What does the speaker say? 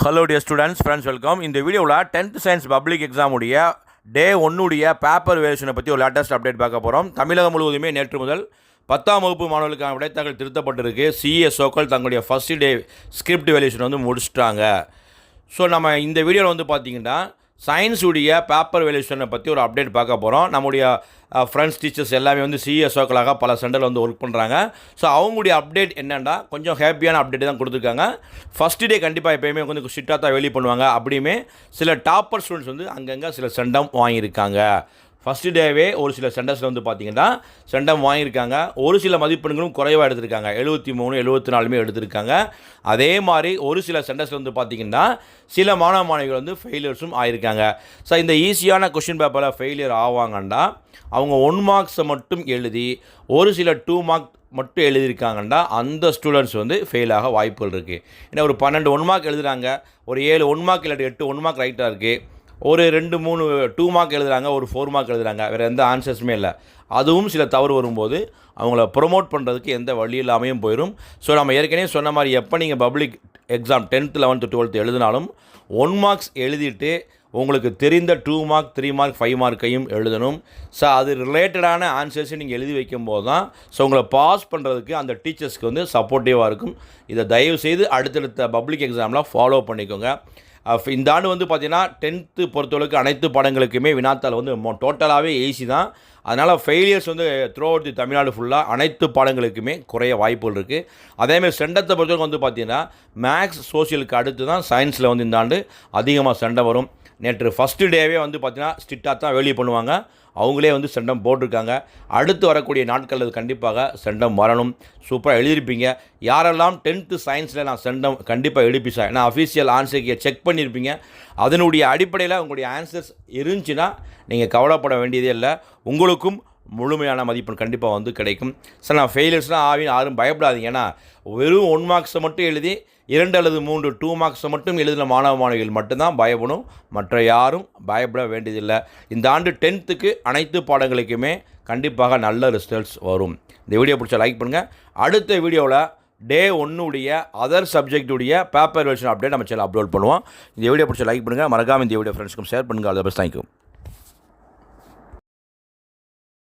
Hello dear students friends welcome. இந்த வீடியோவில் 10th science public எக்ஸாமுடைய டே 1 paper வேரியேஷனை பற்றி ஒரு லேட்டஸ்ட் அப்டேட் பார்க்க போகிறோம். தமிழகம் முழுவதுமே நேற்று முதல் 10ஆம் வகுப்பு மாணவர்களுக்கான விடைத்தாள்கள் திருத்தப்பட்டிருக்கு. சிஎஸ்ஓக்கள் தங்களுடைய ஃபஸ்ட் டே ஸ்கிரிப்ட் வேரியேஷன் வந்து முடிச்சிட்டாங்க. ஸோ நம்ம இந்த வீடியோவில் வந்து பார்த்திங்கன்னா சயின்ஸுடைய பேப்பர் வேல்யூஷனை பற்றி ஒரு அப்டேட் பார்க்க போகிறோம். நம்முடைய ஃப்ரெண்ட்ஸ் டீச்சர்ஸ் எல்லாமே வந்து சிஎஸ்ஓக்களாக பல சென்டரில் வந்து ஒர்க் பண்ணுறாங்க. ஸோ அவங்களுடைய அப்டேட் என்னென்னா கொஞ்சம் ஹாப்பியான அப்டேட் தான் கொடுத்துருக்காங்க. ஃபஸ்ட் டே கண்டிப்பாக எப்போயுமே வந்து ஸ்ட்ரிக்டாக தான் வெளியே பண்ணுவாங்க. அப்படியுமே சில டாப்பர் ஸ்டூடெண்ட்ஸ் வந்து அங்கங்கே சில செண்டம் வாங்கியிருக்காங்க. ஃபஸ்ட்டு டேவே ஒரு சில சென்டர்ஸில் வந்து பார்த்திங்கன்னா செண்டம் வாங்கியிருக்காங்க. ஒரு சில மதிப்பெண்களும் குறைவாக எடுத்திருக்காங்க. 73 74 எடுத்திருக்காங்க. அதே மாதிரி ஒரு சில சென்டர்ஸில் வந்து பார்த்திங்கன்னா சில மாணவிகள் வந்து ஃபெயிலியர்ஸும் ஆகியிருக்காங்க. ஸோ இந்த ஈஸியான கொஷின் பேப்பரில் ஃபெயிலியர் ஆவாங்கன்னா அவங்க 1 மார்க்ஸை மட்டும் எழுதி ஒரு சில 2 மார்க் மட்டும் எழுதியிருக்காங்கன்னா அந்த ஸ்டூடெண்ட்ஸ் வந்து ஃபெயில் ஆக வாய்ப்புகள் இருக்குது. ஏன்னா ஒரு 12 1 மார்க் எழுதுகிறாங்க, ஒரு 7 1 மார்க் இல்லாட்டி 8 1 மார்க் ரைட்டாக இருக்குது, ஒரு 2 3 2 மார்க் எழுதுகிறாங்க, ஒரு 4 மார்க் எழுதுகிறாங்க, வேறு எந்த ஆன்சர்ஸுமே இல்லை. அதுவும் சில தவறு வரும்போது அவங்கள ப்ரொமோட் பண்ணுறதுக்கு எந்த வழி இல்லாமையும் போயிடும். ஸோ நம்ம ஏற்கனவே சொன்ன மாதிரி எப்போ நீங்கள் public exam 10th 11th 12th எழுதினாலும் 1 மார்க்ஸ் எழுதிட்டு உங்களுக்கு தெரிந்த 2 மார்க் 3 மார்க் 5 மார்க்கையும் எழுதணும். ஸோ அது ரிலேட்டடான ஆன்சர்ஸை நீங்கள் எழுதி வைக்கும்போது தான் ஸோ உங்களை பாஸ் பண்ணுறதுக்கு அந்த டீச்சர்ஸ்க்கு வந்து சப்போர்ட்டிவாக இருக்கும். இதை தயவுசெய்து அடுத்தடுத்த பப்ளிக் எக்ஸாமில் ஃபாலோ பண்ணிக்கோங்க. இந்த ஆண்டு வந்து பார்த்திங்கன்னா 10th பொறுத்தவரைக்கும் அனைத்து பாடங்களுக்குமே வினாத்தாள் வந்து டோட்டலாகவே ஈஸி தான். அதனால் ஃபெயிலியர்ஸ் வந்து த்ரூ அவுட் தி தமிழ்நாடு ஃபுல்லாக அனைத்து பாடங்களுக்குமே குறைய வாய்ப்புகள் இருக்குது. அதேமாதிரி செண்டத்தை பொறுத்தவரைக்கும் வந்து பார்த்திங்கன்னா மேக்ஸ் சோசியலுக்கு அடுத்து தான் சயின்ஸில் வந்து இந்த ஆண்டு அதிகமாக செண்டை வரும். நேற்று ஃபஸ்ட்டு டேவே வந்து பார்த்திங்கன்னா ஸ்ட்ரிக்டாக தான் வெளியே பண்ணுவாங்க. அவங்களே வந்து செண்டம் போட்டிருக்காங்க. அடுத்து வரக்கூடிய நாட்கள் அது கண்டிப்பாக செண்டம் வரணும். சூப்பராக எழுதியிருப்பீங்க. யாரெல்லாம் 10th சயின்ஸில் நான் செண்டம் கண்டிப்பாக எழுப்பிச்சேன், ஏன்னா அஃபீஷியல் ஆன்சருக்கு செக் பண்ணியிருப்பீங்க. அதனுடைய அடிப்படையில் உங்களுடைய ஆன்சர்ஸ் இருந்துச்சுன்னா நீங்கள் கவலைப்பட வேண்டியதே இல்லை. உங்களுக்கும் முழுமையான மதிப்பெண் கண்டிப்பாக வந்து கிடைக்கும். சார் நான் ஃபெயிலியர்ஸ்லாம் யாரும் பயப்படாதீங்க. ஏன்னா வெறும் 1 மார்க்ஸை மட்டும் எழுதி 2 அல்லது 3 2 மார்க்ஸை மட்டும் எழுதின மாணவிகள் மட்டும்தான் பயப்படும். மற்ற யாரும் பயப்பட வேண்டியதில்லை. இந்த ஆண்டு 10th அனைத்து பாடங்களுக்குமே கண்டிப்பாக நல்ல ரிசல்ட்ஸ் வரும். இந்த வீடியோ பிடிச்ச லைக் பண்ணுங்கள். அடுத்த வீடியோவில் டே 1 அதர் சப்ஜெக்டுடைய பேப்பர் வெர்ஷன் அப்டேட் நம்ம சேனல் அப்லோட் பண்ணுவோம். இந்த வீடியோ பிடிச்ச லைக் பண்ணுங்கள். மறக்காமல் இந்த வீடியோ ஃப்ரெண்ட்ஸ்க்கும் ஷேர் பண்ணுங்கள். அதை பஸ் தேங்க்யூ.